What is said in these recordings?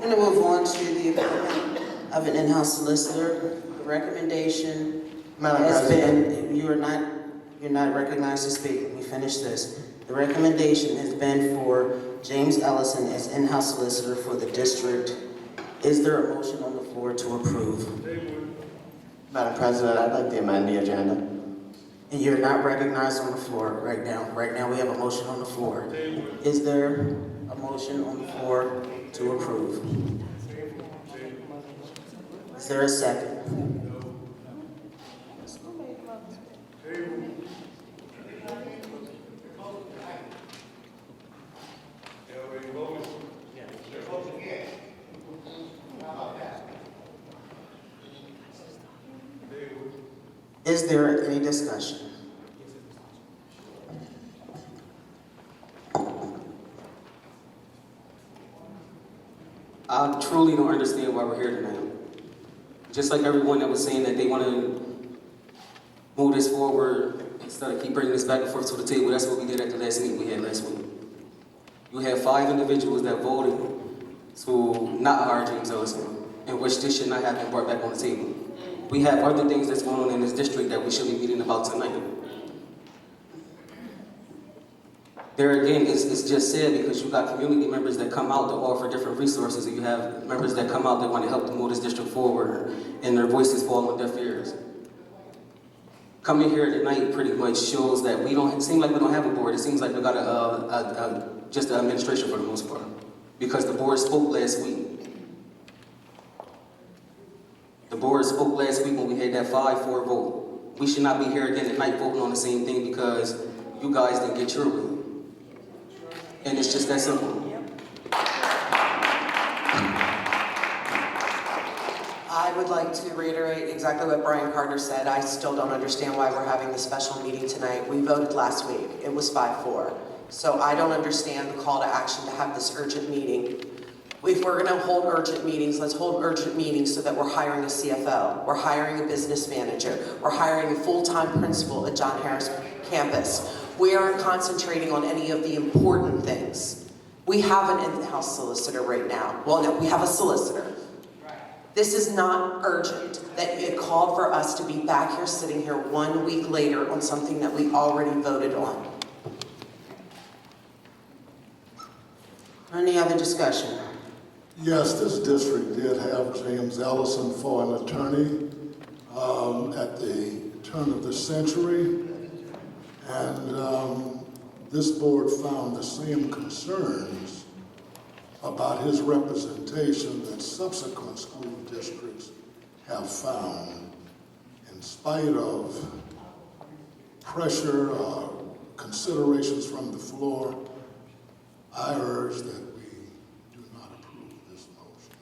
going to move on to the appointment of an in-house solicitor. The recommendation Madam has President. been, you're not recognized to speak. We finished this. The recommendation has been for James Ellison as in-house solicitor for the district. Is there a motion on the floor to approve? Madam President, I'd like to amend the agenda. And you're not recognized on the floor right now. Right now we have a motion on the floor. Is there a motion on the floor to approve? Is there a second? Is there any discussion? I truly don't understand why we're here tonight. Just like everyone that was saying that they want to move this forward instead of keep bringing this back and forth to the table, that's what we did at the last meeting we had last week. You had 5 individuals that voted to not hire James Ellison, in which this should not have been brought back on the table. We have other things that's going on in this district that we should be meeting about tonight. There again, it's just sad because you got community members that come out to offer different resources, and you have members that come out that want to help to move this district forward, and their voices fall on deaf ears. Coming here tonight pretty much shows that it seems like we don't have a board. It seems like we got just an administration for the most part, because the board spoke last week. The board spoke last week when we had that 5-4 vote. We should not be here again tonight voting on the same thing because you guys didn't get your way. And it's just that simple. I would like to reiterate exactly what Brian Carter said. I still don't understand why we're having this special meeting tonight. We voted last week. It was 5-4. So I don't understand the call to action to have this urgent meeting. If we're going to hold urgent meetings, let's hold urgent meetings so that we're hiring a CFO, we're hiring a business manager, we're hiring a full-time principal at John Harris campus. We aren't concentrating on any of the important things. We have an in-house solicitor right now. Well, no, we have a solicitor. This is not urgent that it called for us to be back here, sitting here 1 week later on something that we already voted on. Any other discussion? Yes, this district did have James Ellison for an attorney at the turn of the century, and this board found the same concerns about his representation that subsequent school districts have found. In spite of pressure or considerations from the floor, I urge that we do not approve this motion.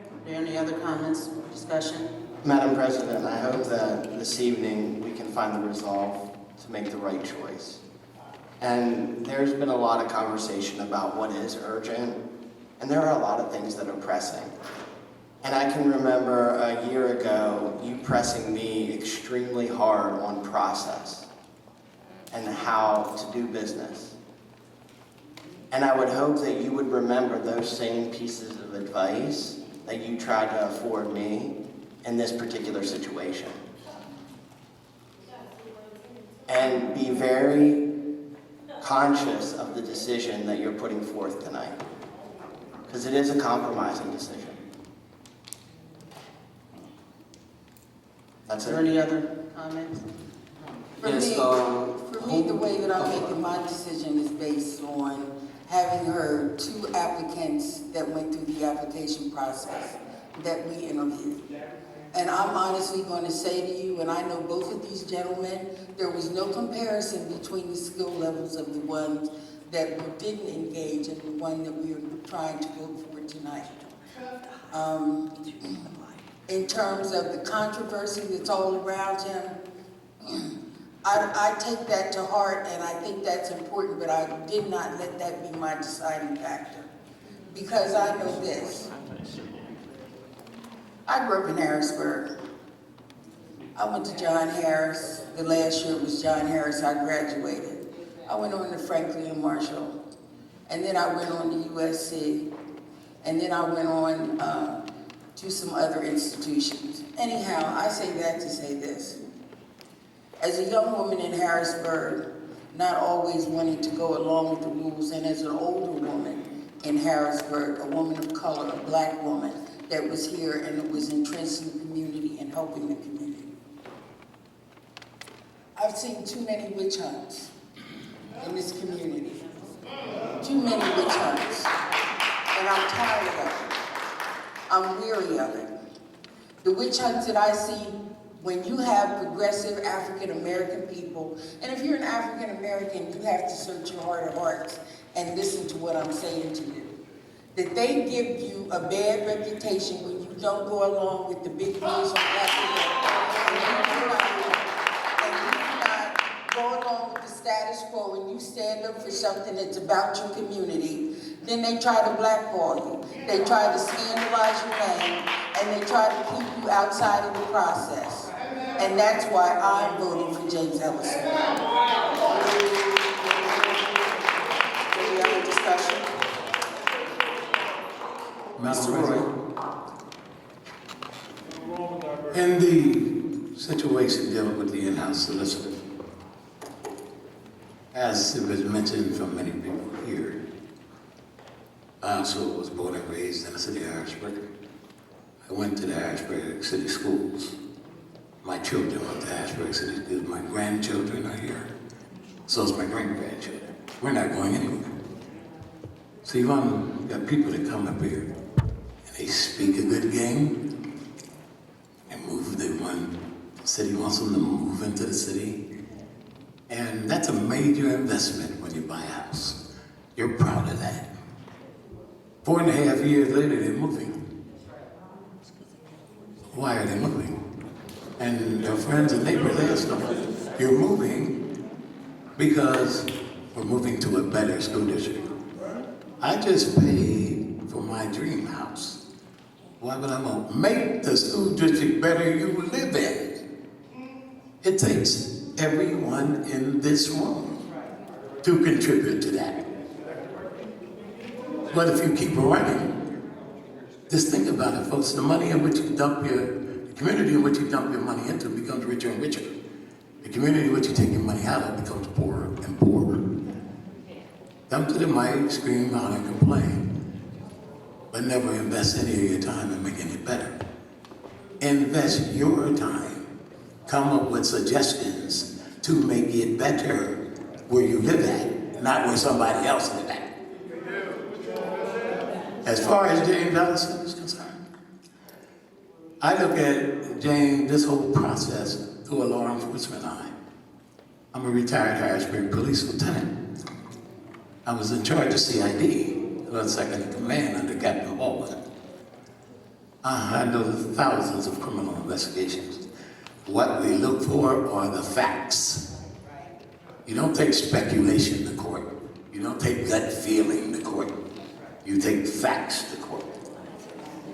Are there any other comments or discussion? Madam President, I hope that this evening we can find the resolve to make the right choice. And there's been a lot of conversation about what is urgent, and there are a lot of things that are pressing. And I can remember a year ago you pressing me extremely hard on process and how to do business. And I would hope that you would remember those same pieces of advice that you tried to afford me in this particular situation. And be very conscious of the decision that you're putting forth tonight, because it is a compromising decision. That's Is there it. any other comments? For Yes, me, the way that I'm making my decision is based on having heard 2 applicants that went through the application process that we interviewed. And I'm honestly going to say to you, and I know both of these gentlemen, there was no comparison between the skill levels of the ones that we didn't engage and the one that we are trying to vote for tonight. In terms of the controversy that's all around him, I take that to heart, and I think that's important, but I did not let that be my deciding factor. Because I know this. I grew up in Harrisburg. I went to John Harris. The last year was John Harris. I graduated. I went on to Franklin and Marshall, and then I went on to USC, and then I went on to some other institutions. Anyhow, I say that to say this. As a young woman in Harrisburg, not always wanting to go along with the rules, and as an older woman in Harrisburg, a woman of color, a black woman that was here and that was entrenched in the community and helping the community. I've seen too many witch hunts in this community. Too many witch hunts. And I'm tired of it. I'm weary of it. The witch hunts that I see when you have progressive African American people, and if you're an African American, you have to search your heart of hearts and listen to what I'm saying to you. That they give you a bad reputation when you don't go along with the big rules of black people. And you cannot go along with the status quo when you stand up for something that's about your community. Then they try to blackball you. They try to scandalize your name, and they try to keep you outside of the process. And that's why I'm voting for James Ellison. Any other discussion? Mr. Roy, in the situation dealing with the in-house solicitor, as it was mentioned from many people here, I also was born and raised in the city of Harrisburg. I went to the Harrisburg City Schools. My children went to Harrisburg City Schools. My grandchildren are here. So is my great-grandchildren. We're not going anywhere. So you got people that come up here and they speak a good game and move. The city wants them to move into the city. And that's a major investment when you buy a house. You're proud of that. 4.5 years later, they're moving. Why are they moving? And their friends and neighbors ask them, you're moving because we're moving to a better school district. I just paid for my dream house. Why would I move? Make the school district better you live in. It takes everyone in this room to contribute to that. But if you keep running, just think about it, folks. The money in which you dump the community in which you dump your money into becomes richer and richer. The community in which you take your money out of becomes poorer and poorer. Come to the mic, scream out and complain, but never invest any of your time in making it better. Invest your time. Come up with suggestions to make it better where you live at, not where somebody else lives at. As far as James Ellison is concerned, I look at James, this whole process, through a law enforcement eye. I'm a retired Harrisburg police lieutenant. I was in charge of CID, I was second in command under Captain Baldwin. I handled thousands of criminal investigations. What we look for are the facts. You don't take speculation to court. You don't take gut feeling to court. You take facts to court.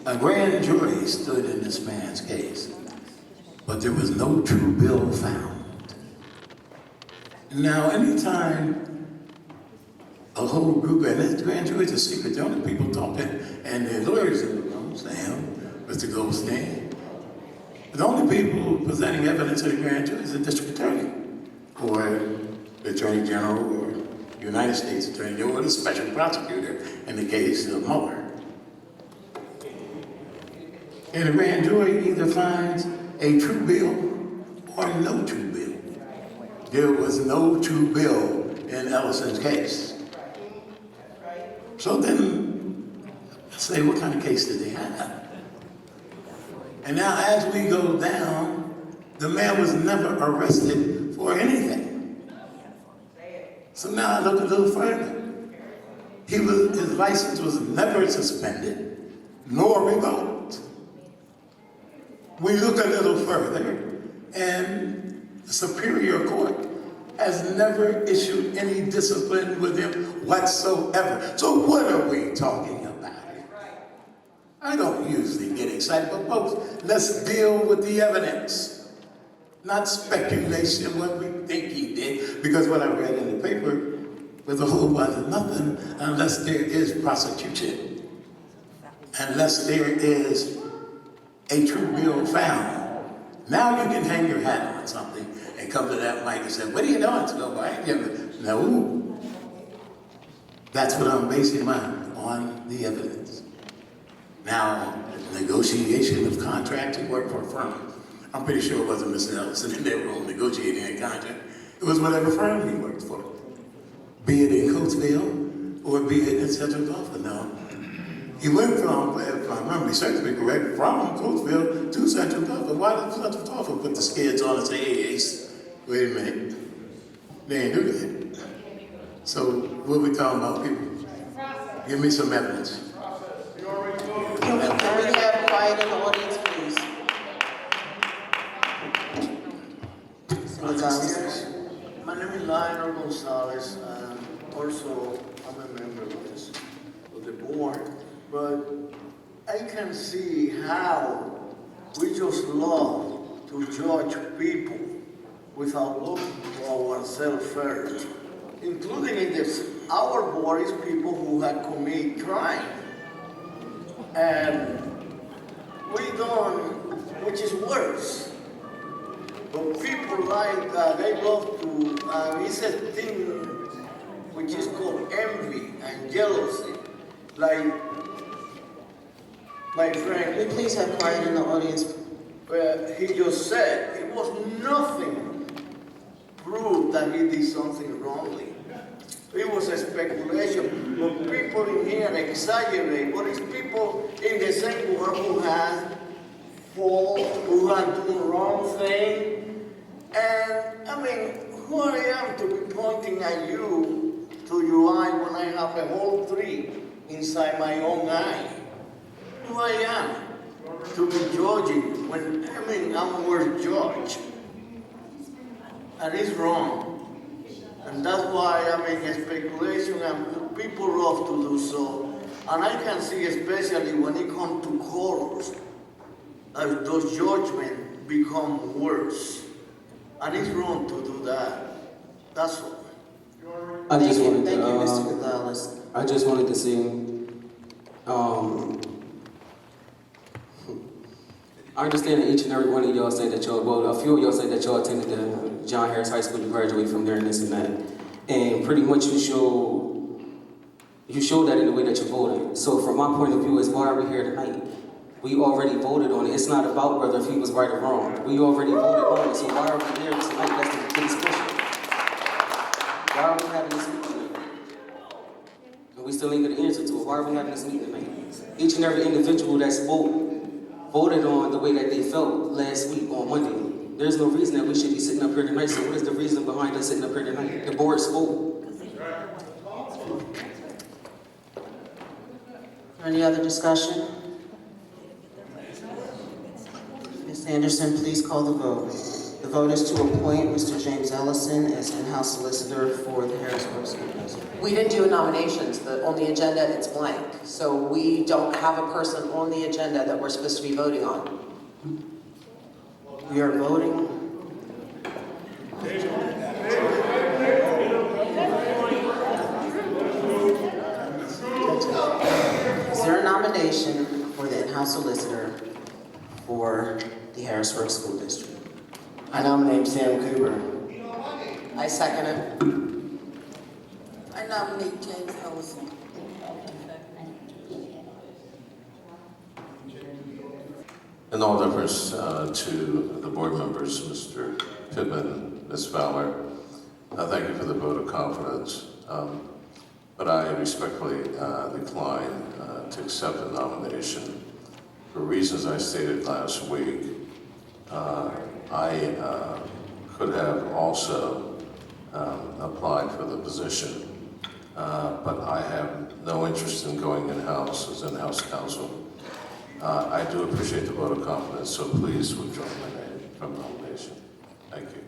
A grand jury stood in this man's case, but there was no true bill found. Now, anytime a whole group, and this grand jury is a secret, the only people talking, and the lawyers in the room, Sam, Mr. Goldstein, the only people presenting evidence to the grand jury is the district attorney, or the attorney general, or United States Attorney General, or the special prosecutor in the case of Mueller. And the grand jury either finds a true bill or no true bill. There was no true bill in Ellison's case. So then, let's say, what kind of case did they have? And now as we go down, the man was never arrested for anything. So now I look a little further. His license was never suspended, nor revoked. We look a little further, and the Superior Court has never issued any discipline with him whatsoever. So what are we talking about here? I don't usually get excited, but folks, let's deal with the evidence. Not speculation, what we think he did. Because what I read in the paper was a whole bunch of nothing unless there is prosecution, unless there is a true bill found. Now you can hang your hat on something and come to that mic and say, what are you doing? So I ain't giving. No. That's what I'm basing mine on, the evidence. Now, negotiation of contract to work for a firm. I'm pretty sure it wasn't Mr. Ellison in their room negotiating a contract. It was whatever firm he worked for. Be it in Coatesville or be it in Central Dauphin. Now, he went from, if I remember, certainly correct, from Coatesville to Central Dauphin. Why did Central Dauphin put the skids on and say, hey, Ace, wait a minute. They ain't do that. So, what are we talking about, people? Give me some evidence. Can we have quiet in the audience, please? Yes. My name is Lionel Gonzalez, and also I'm a member of the board. But I can see how we just love to judge people without looking to ourselves first, including in this. Our board is people who have committed crime, and we don't, which is worse. But people like they love to, it's a thing which is called envy and jealousy. Like my friend, Can we please have quiet in the audience? he just said, it was nothing proved that he did something wrongly. It was a speculation, but people in here exaggerate. But it's people in the same world who have fault, who have done the wrong thing. And I mean, who I am to be pointing at you to your eye when I have a whole tree inside my own eye? Who I am to be judging when, I mean, I'm a word judge. And it's wrong. And that's why, I mean, speculation and people love to do so. And I can see, especially when it comes to courts, those judgments become worse. And it's wrong to do that. That's all. Thank you, Mr. Gonzalez. I just wanted to say, I understand that each and every one of y'all say that y'all, well, a few of y'all say that y'all attended the John Harris High School, you graduated from there and this and that. And pretty much you show that in the way that you voted. So from my point of view, is why are we here tonight? We already voted on it. It's not about whether if he was right or wrong. We already voted on it, so why are we here tonight? That's the biggest question. Why are we having this meeting tonight? And we still ain't got an answer to it. Why are we having this meeting tonight? Each and every individual that voted on the way that they felt last week on Monday. There's no reason that we should be sitting up here tonight, so what is the reason behind us sitting up here tonight? The board spoke. Any other discussion? Ms. Anderson, please call the vote. The vote is to appoint Mr. James Ellison as in-house solicitor for the Harrisburg School District. We didn't do nominations. On the agenda, it's blank. So we don't have a person on the agenda that we're supposed to be voting on. We are voting. Is there a nomination for the in-house solicitor for the Harrisburg School District? I nominate Sam Cooper. I second it. I nominate James Ellison. In all deference to the board members, Mr. Pittman, Ms. Fowler, thank you for the vote of confidence. But I respectfully decline to accept the nomination for reasons I stated last week. I could have also applied for the position, but I have no interest in going in-house as in-house counsel. I do appreciate the vote of confidence, so please withdraw my name from the nomination. Thank you.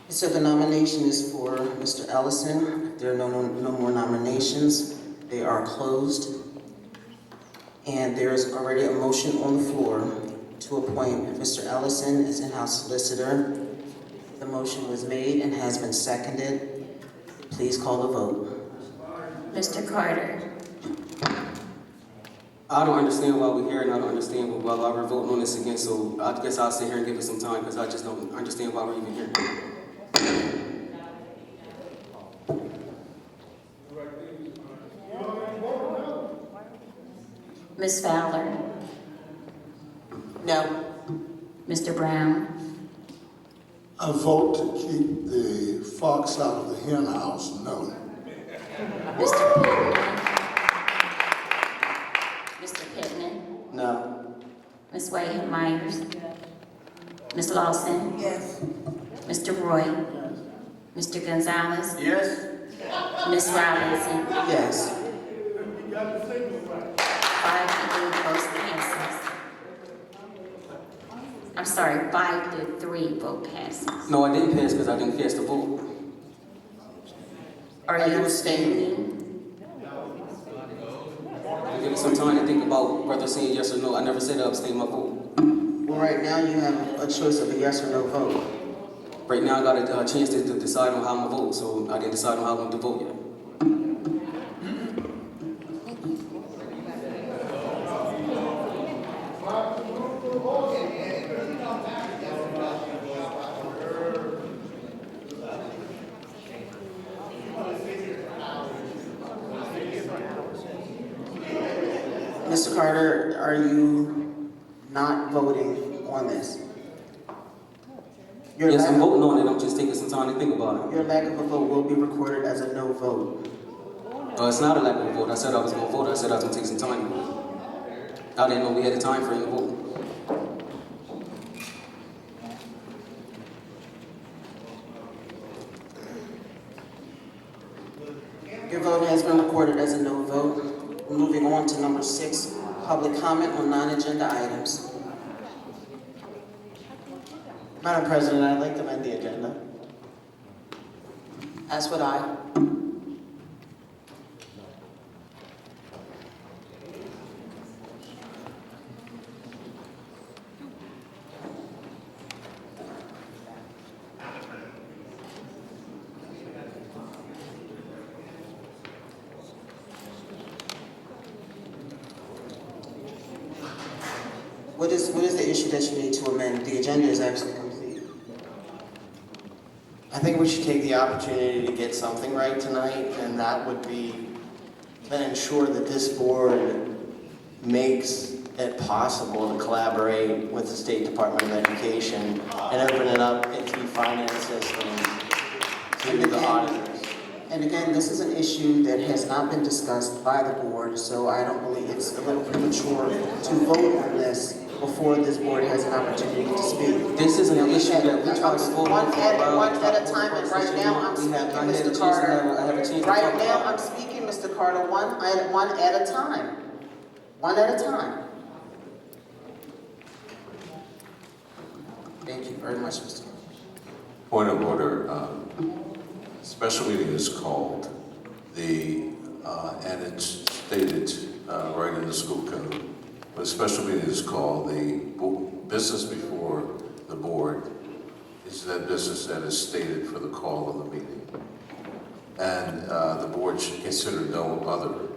So the nomination is for Mr. Ellison. There are no more nominations. They are closed. And there is already a motion on the floor to appoint Mr. Ellison as in-house solicitor The motion was made and has been seconded. Please call the vote. Mr. Carter, I don't understand why we're here, and I don't understand why we're voting on this again, so I guess I'll sit here and give it some time, because I just don't understand why we're even here. Ms. Fowler, No. Mr. Brown, I vote to keep the fox out of the hen house, no. Mr. Pittman, Mr. Pittman, No. Ms. Whitehead Myers, Ms. Lawson, Yes. Mr. Roy, Mr. Gonzalez, Yes? Ms. Robinson, Yes. 5 to 8 votes passes. I'm sorry, 5 to 3 vote passes. No, I didn't pass because I didn't cast the vote. Are you abstaining? Give me some time to think about whether saying yes or no. I never said I abstain my vote. Well, right now you have a choice of a yes or no vote. Right now, I got a chance to decide on how I'm gonna vote, so I didn't decide on how I'm going to vote yet. Mr. Carter, are you not voting on this? Your Yes, lack I'm of- voting on it. I'm just taking some time to think about it. Your lack of a vote will be recorded as a no vote. It's not a lack of a vote. I said I was going to vote. I said I was going to take some time to vote. I didn't know we had a time frame to vote. Your vote has been recorded as a no vote. We're moving on to number 6, public comment on non-agenda items. Madam President, I'd like to amend the agenda. As would I. What is the issue that you need to amend? The agenda is actually complete. I think we should take the opportunity to get something right tonight, and that would be to ensure that this board makes it possible to collaborate with the State Department of Education and open it up into the finance system to the auditors. And again, this is an issue that has not been discussed by the board, so I don't believe it's a little premature to vote on this before this board has an opportunity to speak. This is an issue that we tried to vote on One for a while. at a time, and right now I'm speaking, Mr. Carter. I have a chance to Right talk now, about I'm it. speaking, Mr. Carter, one at a time. One at a time. Thank you very much, Mr. Carter. Point of order, special meeting is called, and it's stated right in the school code. When a special meeting is called, the business before the board is that business that is stated for the call of the meeting. And the board should consider no other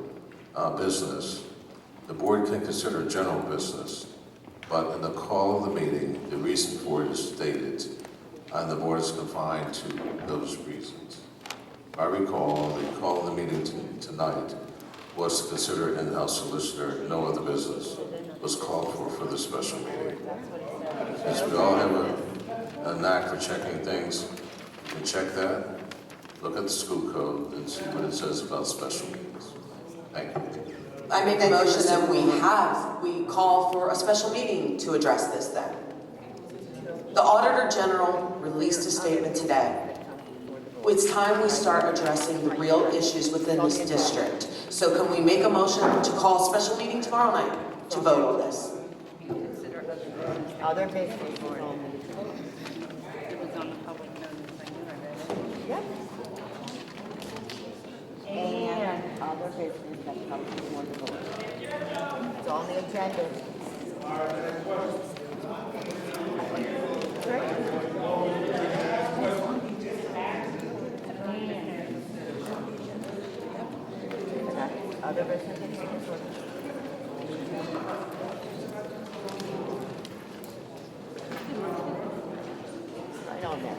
business. The board can consider general business, but in the call of the meeting, the reason for it is stated, and the board is confined to those reasons. I recall the call of the meeting tonight was to consider in-house solicitor, no other business was called for the special meeting. Since we all have a knack for checking things, you can check that, look at the school code, and see what it says about special meetings. Thank you. I make a motion that we call for a special meeting to address this then. The Auditor General released a statement today. It's time we start addressing the real issues within this district. So can we make a motion to call a special meeting tomorrow night to vote on this? Other business only. It was on the public notice, I knew I read it. Yep. And other business that comes before the board. It's on the agenda. Right? Other business and business order. Right on there.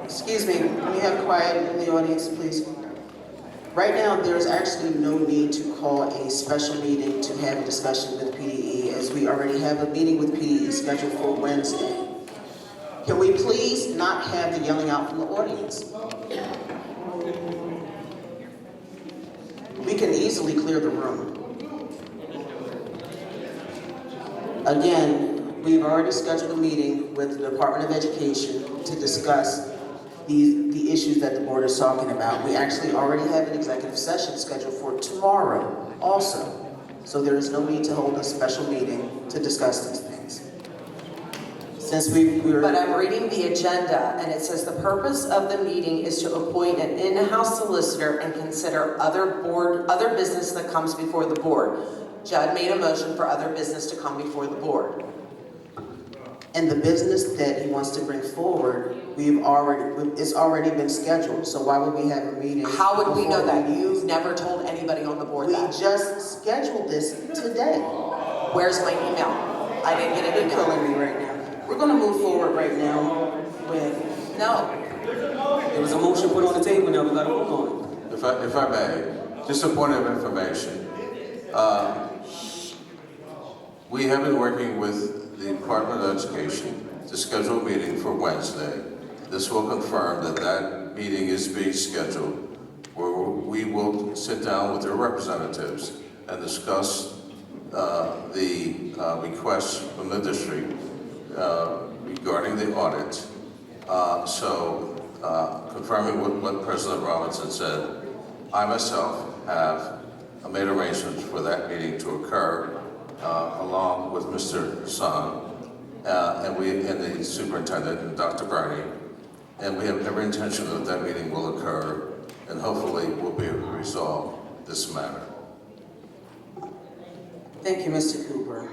Excuse me, can we have quiet in the audience, please? Right now, there's actually no need to call a special meeting to have a discussion with PDE, as we already have a meeting with PDE scheduled for Wednesday. Can we please not have the yelling out from the audience? We can easily clear the room. Again, we've already scheduled a meeting with the Department of Education to discuss the issues that the board is talking about. We actually already have an executive session scheduled for tomorrow also. So there is no need to hold a special meeting to discuss these things. Since we're... But I'm reading the agenda, and it says the purpose of the meeting is to appoint an in-house solicitor and consider other business that comes before the board. Judd made a motion for other business to come before the board. And the business that he wants to bring forward, it's already been scheduled. So why would we have a meeting? How would we know that? before we- You've never told anybody on the board We that. just scheduled this today. Where's my email? I didn't get an You're email. killing me right now. We're gonna move forward right now with... No. There was a motion put on the table, now we gotta vote on it. If I may, just a point of information. We have been working with the Department of Education to schedule a meeting for Wednesday. This will confirm that that meeting is being scheduled, where we will sit down with their representatives and discuss the requests from the district regarding the audit. Confirming what President Robinson said, I myself have made arrangements for that meeting to occur along with Mr. Son and the superintendent and Dr. Bernie, and we have every intention that that meeting will occur, and hopefully we'll be able to resolve this matter. Thank you, Mr. Cooper.